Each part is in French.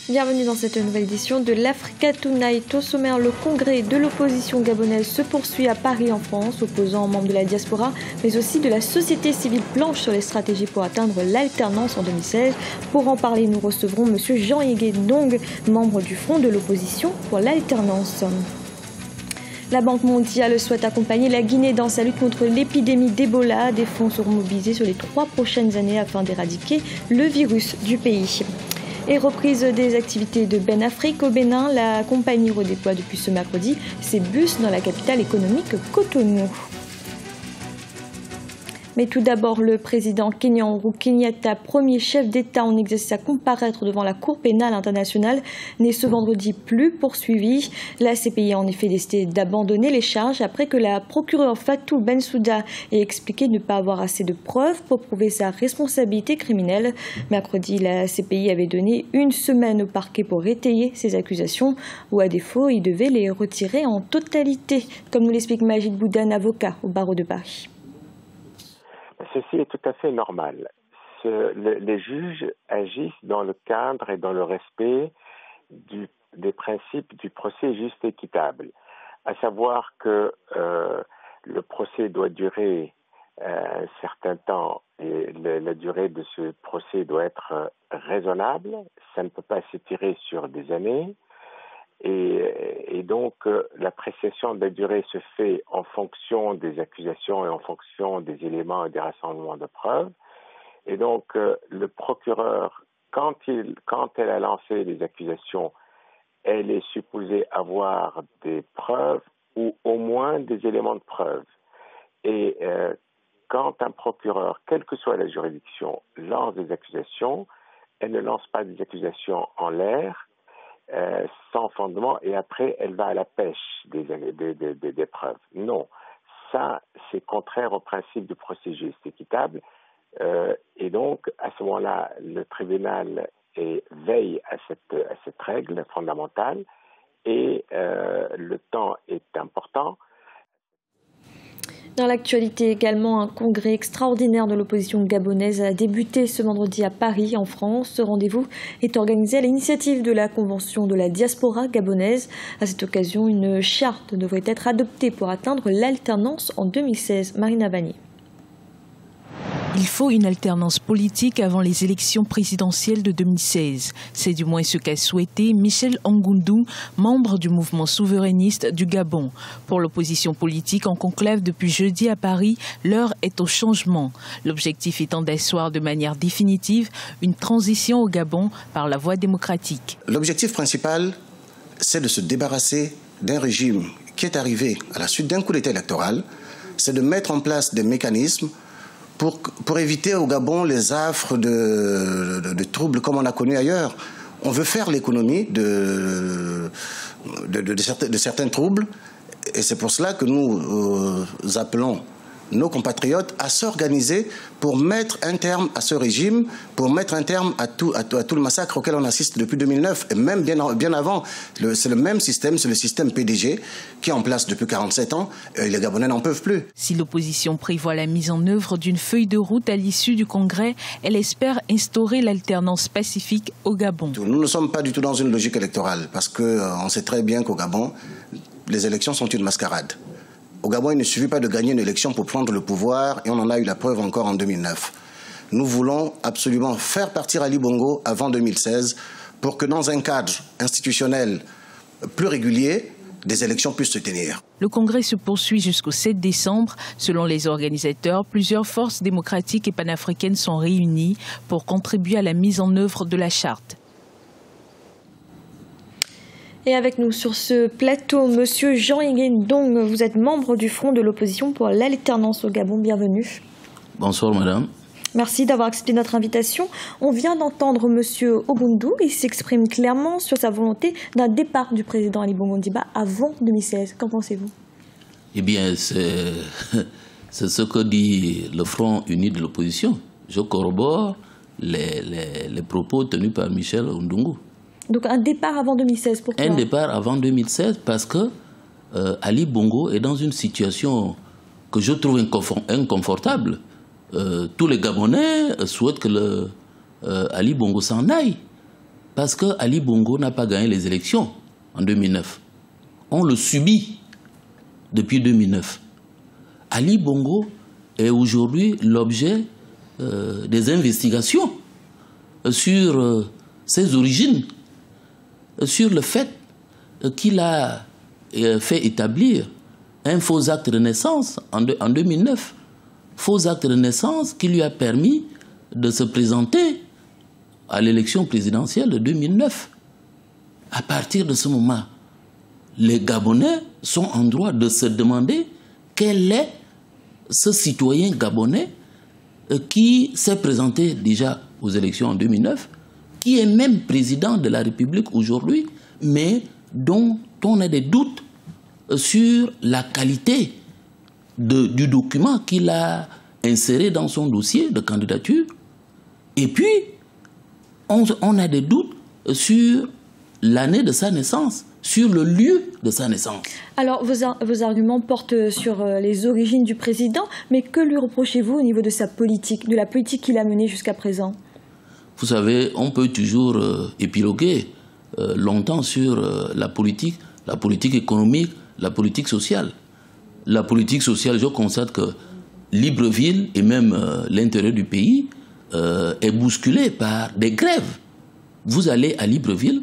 Bienvenue dans cette nouvelle édition de l'Africa Tonight. Au sommaire, le congrès de l'opposition gabonaise se poursuit à Paris en France, opposant membres de la diaspora, mais aussi de la société civile planche sur les stratégies pour atteindre l'alternance en 2016. Pour en parler, nous recevrons M. Jean-Yves Ndong, membre du Front de l'opposition pour l'alternance. La Banque mondiale souhaite accompagner la Guinée dans sa lutte contre l'épidémie d'Ebola. Des fonds seront mobilisés sur les 3 prochaines années afin d'éradiquer le virus du pays. Et reprise des activités de BenAfrique au Bénin, la compagnie redéploie depuis ce mercredi ses bus dans la capitale économique Cotonou. Mais tout d'abord, le président kenyan Uhuru Kenyatta, premier chef d'État en exercice à comparaître devant la Cour pénale internationale, n'est ce vendredi plus poursuivi. La CPI a en effet décidé d'abandonner les charges après que la procureure Fatou Bensouda ait expliqué ne pas avoir assez de preuves pour prouver sa responsabilité criminelle. Mercredi, la CPI avait donné 1 semaine au parquet pour étayer ces accusations, ou à défaut, il devait les retirer en totalité, comme nous l'explique Majid Boudan, avocat au barreau de Paris. Ceci est tout à fait normal. Les juges agissent dans le cadre et dans le respect des principes du procès juste et équitable, à savoir que le procès doit durer un certain temps et la durée de ce procès doit être raisonnable, ça ne peut pas s'étirer sur des années. Et donc, l'appréciation de la durée se fait en fonction des accusations et en fonction des éléments et des rassemblements de preuves. Et donc, le procureur, quand elle a lancé les accusations, elle est supposée avoir des preuves ou au moins des éléments de preuve. Et quand un procureur, quelle que soit la juridiction, lance des accusations, elle ne lance pas des accusations en l'air, sans fondement, et après elle va à la pêche des preuves. Non, ça c'est contraire au principe du procès juste équitable, et donc à ce moment-là le tribunal veille à cette règle fondamentale, et le temps est important. Dans l'actualité également, un congrès extraordinaire de l'opposition gabonaise a débuté ce vendredi à Paris, en France. Ce rendez-vous est organisé à l'initiative de la Convention de la diaspora gabonaise. À cette occasion, une charte devrait être adoptée pour atteindre l'alternance en 2016. Marina Vanier. Il faut une alternance politique avant les élections présidentielles de 2016. C'est du moins ce qu'a souhaité Michel Ngundu, membre du mouvement souverainiste du Gabon. Pour l'opposition politique en conclave depuis jeudi à Paris, l'heure est au changement. L'objectif étant d'asseoir de manière définitive une transition au Gabon par la voie démocratique. L'objectif principal, c'est de se débarrasser d'un régime qui est arrivé à la suite d'un coup d'État électoral. C'est de mettre en place des mécanismes pour éviter au Gabon les affres de troubles comme on a connu ailleurs. On veut faire l'économie de certains troubles, et c'est pour cela que nous appelons nos compatriotes à s'organiser pour mettre un terme à ce régime, pour mettre un terme à tout le massacre auquel on assiste depuis 2009, et même bien avant. C'est le même système, c'est le système PDG qui est en place depuis 47 ans, et les Gabonais n'en peuvent plus. Si l'opposition prévoit la mise en œuvre d'une feuille de route à l'issue du congrès, elle espère instaurer l'alternance pacifique au Gabon. Nous ne sommes pas du tout dans une logique électorale, parce qu'on sait très bien qu'au Gabon, les élections sont une mascarade. Au Gabon, il ne suffit pas de gagner une élection pour prendre le pouvoir, et on en a eu la preuve encore en 2009. Nous voulons absolument faire partir Ali Bongo avant 2016 pour que dans un cadre institutionnel plus régulier, des élections puissent se tenir. Le congrès se poursuit jusqu'au 7 décembre. Selon les organisateurs, plusieurs forces démocratiques et panafricaines sont réunies pour contribuer à la mise en œuvre de la charte. Et avec nous sur ce plateau, Monsieur Jean-Yves Ndong, vous êtes membre du Front de l'opposition pour l'alternance au Gabon. Bienvenue. Bonsoir, madame. Merci d'avoir accepté notre invitation. On vient d'entendre Monsieur Ngundu. Il s'exprime clairement sur sa volonté d'un départ du président Ali Bongo Ondimba avant 2016. Qu'en pensez-vous? Eh bien, c'est ce que dit le Front uni de l'opposition. Je corrobore les propos tenus par Michel Ngundu. Donc un départ avant 2016, pourquoi? Un départ avant 2016 parce que Ali Bongo est dans une situation que je trouve inconfortable. Tous les Gabonais souhaitent que Ali Bongo s'en aille. parce que Ali Bongo n'a pas gagné les élections en 2009. On le subit depuis 2009. Ali Bongo est aujourd'hui l'objet des investigations sur ses origines, sur le fait qu'il a fait établir un faux acte de naissance en 2009. Faux acte de naissance qui lui a permis de se présenter à l'élection présidentielle de 2009. À partir de ce moment, les Gabonais sont en droit de se demander quel est ce citoyen gabonais qui s'est présenté déjà aux élections en 2009, qui est même président de la République aujourd'hui, mais dont on a des doutes sur la qualité du document qu'il a inséré dans son dossier de candidature. Et puis, on a des doutes sur l'année de sa naissance, sur le lieu de sa naissance. Alors, vos arguments portent sur les origines du président, mais que lui reprochez-vous au niveau de sa politique, de la politique qu'il a menée jusqu'à présent? Vous savez, on peut toujours épiloguer longtemps sur la politique économique, la politique sociale. La politique sociale, je constate que Libreville et même l'intérieur du pays est bousculé par des grèves. Vous allez à Libreville,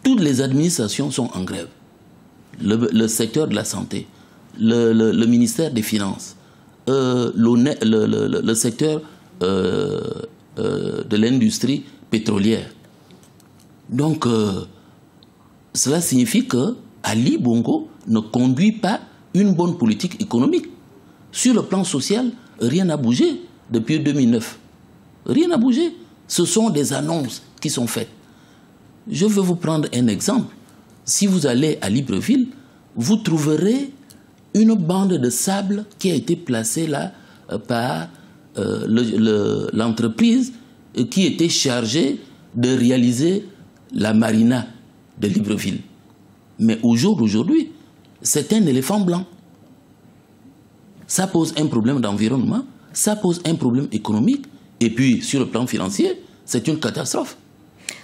toutes les administrations sont en grève. Le secteur de la santé, le ministère des Finances, le secteur de l'industrie pétrolière. Donc, cela signifie que Ali Bongo ne conduit pas une bonne politique économique. Sur le plan social, rien n'a bougé depuis 2009. Rien n'a bougé. Ce sont des annonces qui sont faites. Je vais vous prendre un exemple. Si vous allez à Libreville, vous trouverez une bande de sable qui a été placée là par l'entreprise qui était chargée de réaliser la marina de Libreville. Mais au jour d'aujourd'hui, c'est un éléphant blanc. Ça pose un problème d'environnement, ça pose un problème économique, et puis sur le plan financier, c'est une catastrophe.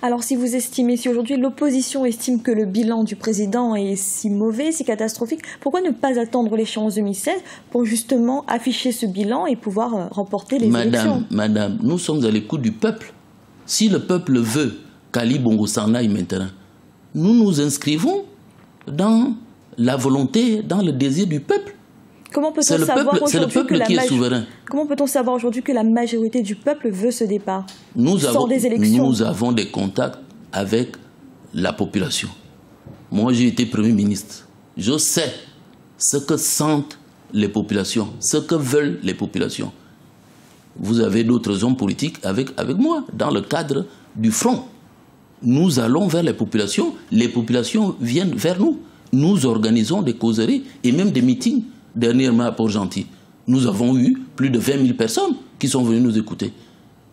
Alors si aujourd'hui l'opposition estime que le bilan du président est si mauvais, si catastrophique, pourquoi ne pas attendre l'échéance 2016 pour justement afficher ce bilan et pouvoir remporter les élections? Madame, nous sommes à l'écoute du peuple. Si le peuple veut qu'Ali Bongo s'en aille maintenant, nous nous inscrivons dans la volonté, dans le désir du peuple. Comment peut-on savoir aujourd'hui que la majorité du peuple veut ce départ sans des élections? Nous avons des contacts avec la population. Moi, j'ai été Premier ministre. Je sais ce que sentent les populations, ce que veulent les populations. Vous avez d'autres hommes politiques avec moi, dans le cadre du front. Nous allons vers les populations viennent vers nous. Nous organisons des causeries et même des meetings. Dernièrement à Port-Gentil, nous avons eu plus de 20 000 personnes qui sont venues nous écouter.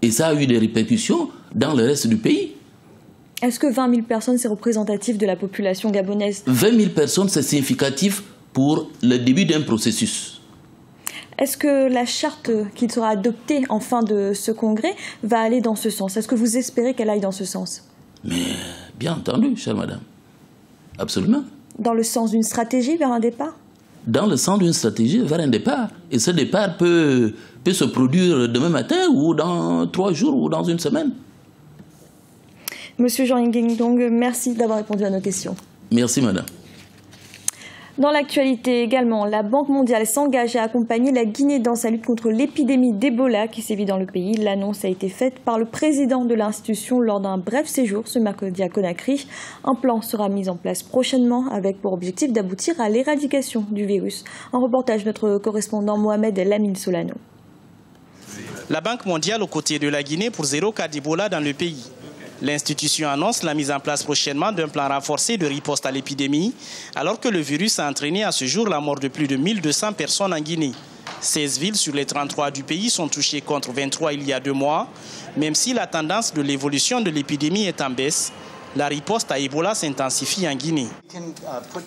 Et ça a eu des répercussions dans le reste du pays. Est-ce que 20 000 personnes, c'est représentatif de la population gabonaise? 20 000 personnes, c'est significatif pour le début d'un processus. Est-ce que la charte qui sera adoptée en fin de ce congrès va aller dans ce sens? Est-ce que vous espérez qu'elle aille dans ce sens? Mais bien entendu, chère madame. Absolument. Dans le sens d'une stratégie vers un départ? Dans le sens d'une stratégie vers un départ. Et ce départ peut se produire demain matin ou dans 3 jours ou dans une semaine. Monsieur Jean Nguyen Dong, merci d'avoir répondu à nos questions. Merci madame. Dans l'actualité également, la Banque mondiale s'engage à accompagner la Guinée dans sa lutte contre l'épidémie d'Ebola qui sévit dans le pays. L'annonce a été faite par le président de l'institution lors d'un bref séjour ce mercredi à Conakry. Un plan sera mis en place prochainement avec pour objectif d'aboutir à l'éradication du virus. Un reportage de notre correspondant Mohamed Lamine Solano. La Banque mondiale aux côtés de la Guinée pour 0 cas d'Ebola dans le pays. L'institution annonce la mise en place prochainement d'un plan renforcé de riposte à l'épidémie, alors que le virus a entraîné à ce jour la mort de plus de 1200 personnes en Guinée. 16 villes sur les 33 du pays sont touchées contre 23 il y a 2 mois. Même si la tendance de l'évolution de l'épidémie est en baisse, la riposte à Ebola s'intensifie en Guinée.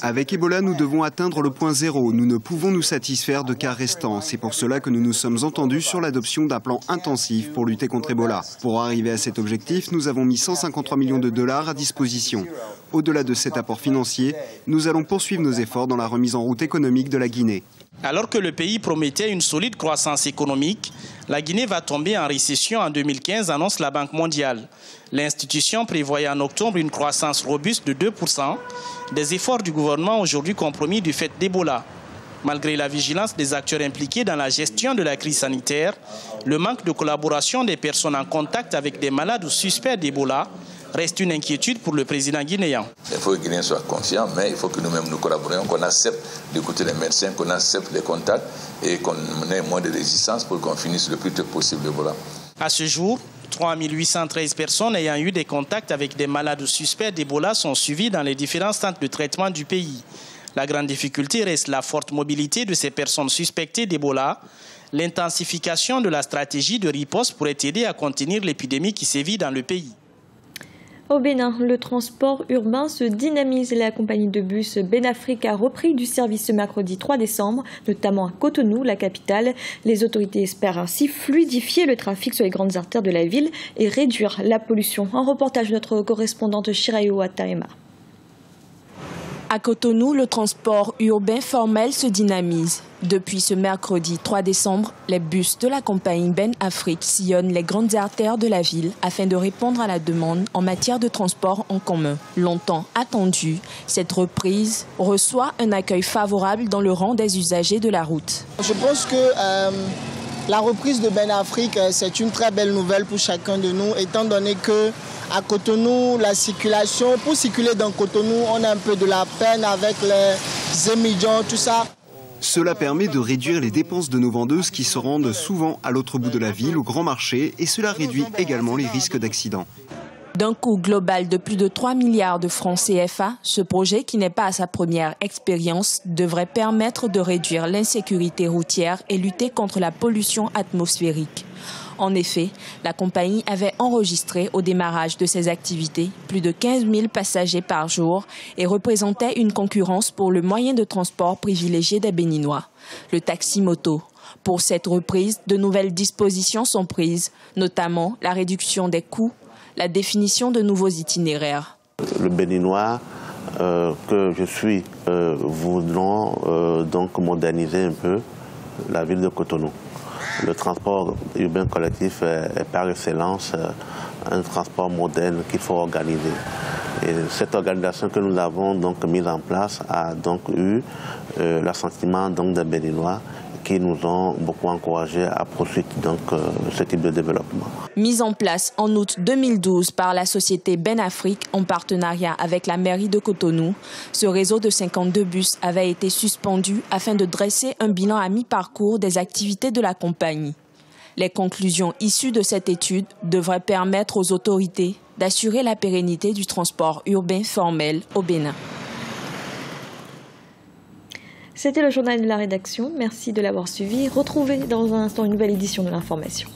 Avec Ebola, nous devons atteindre le point zéro. Nous ne pouvons nous satisfaire de cas restants. C'est pour cela que nous nous sommes entendus sur l'adoption d'un plan intensif pour lutter contre Ebola. Pour arriver à cet objectif, nous avons mis 153 millions de dollars à disposition. Au-delà de cet apport financier, nous allons poursuivre nos efforts dans la remise en route économique de la Guinée. Alors que le pays promettait une solide croissance économique, la Guinée va tomber en récession en 2015, annonce la Banque mondiale. L'institution prévoyait en octobre une croissance robuste de 2%, des efforts du gouvernement aujourd'hui compromis du fait d'Ebola. Malgré la vigilance des acteurs impliqués dans la gestion de la crise sanitaire, le manque de collaboration des personnes en contact avec des malades ou suspects d'Ebola reste une inquiétude pour le président guinéen. Il faut que les Guinéens soient conscients, mais il faut que nous-mêmes nous collaborions, qu'on accepte d'écouter les médecins, qu'on accepte les contacts et qu'on ait moins de résistance pour qu'on finisse le plus tôt possible l'Ebola. À ce jour, 3 813 personnes ayant eu des contacts avec des malades ou suspects d'Ebola sont suivies dans les différents centres de traitement du pays. La grande difficulté reste la forte mobilité de ces personnes suspectées d'Ebola. L'intensification de la stratégie de riposte pourrait aider à contenir l'épidémie qui sévit dans le pays. Au Bénin, le transport urbain se dynamise. La compagnie de bus BenAfrique a repris du service ce mercredi 3 décembre, notamment à Cotonou, la capitale. Les autorités espèrent ainsi fluidifier le trafic sur les grandes artères de la ville et réduire la pollution. Un reportage de notre correspondante Shirayo Ataema. À Cotonou, le transport urbain formel se dynamise. Depuis ce mercredi 3 décembre, les bus de la compagnie BenAfrique sillonnent les grandes artères de la ville afin de répondre à la demande en matière de transport en commun. Longtemps attendue, cette reprise reçoit un accueil favorable dans le rang des usagers de la route. Je pense que la reprise de BenAfrique, c'est une très belle nouvelle pour chacun de nous, étant donné que à Cotonou, la circulation, pour circuler dans Cotonou, on a un peu de la peine avec les émigrants, tout ça. Cela permet de réduire les dépenses de nos vendeuses qui se rendent souvent à l'autre bout de la ville, au grand marché, et cela réduit également les risques d'accidents. D'un coût global de plus de 3 milliards de francs CFA, ce projet, qui n'est pas à sa première expérience, devrait permettre de réduire l'insécurité routière et lutter contre la pollution atmosphérique. En effet, la compagnie avait enregistré au démarrage de ses activités plus de 15 000 passagers par jour et représentait une concurrence pour le moyen de transport privilégié des Béninois, le taxi-moto. Pour cette reprise, de nouvelles dispositions sont prises, notamment la réduction des coûts, la définition de nouveaux itinéraires. Le Béninois que je suis voudront donc moderniser un peu la ville de Cotonou. Le transport urbain collectif est par excellence un transport moderne qu'il faut organiser. Et cette organisation que nous avons donc mise en place a donc eu l'assentiment des Béninois qui nous ont beaucoup encouragés à poursuivre ce type de développement. Mise en place en août 2012 par la société BenAfrique en partenariat avec la mairie de Cotonou, ce réseau de 52 bus avait été suspendu afin de dresser un bilan à mi-parcours des activités de la compagnie. Les conclusions issues de cette étude devraient permettre aux autorités d'assurer la pérennité du transport urbain formel au Bénin. C'était le journal de la rédaction. Merci de l'avoir suivi. Retrouvez dans un instant une nouvelle édition de l'information.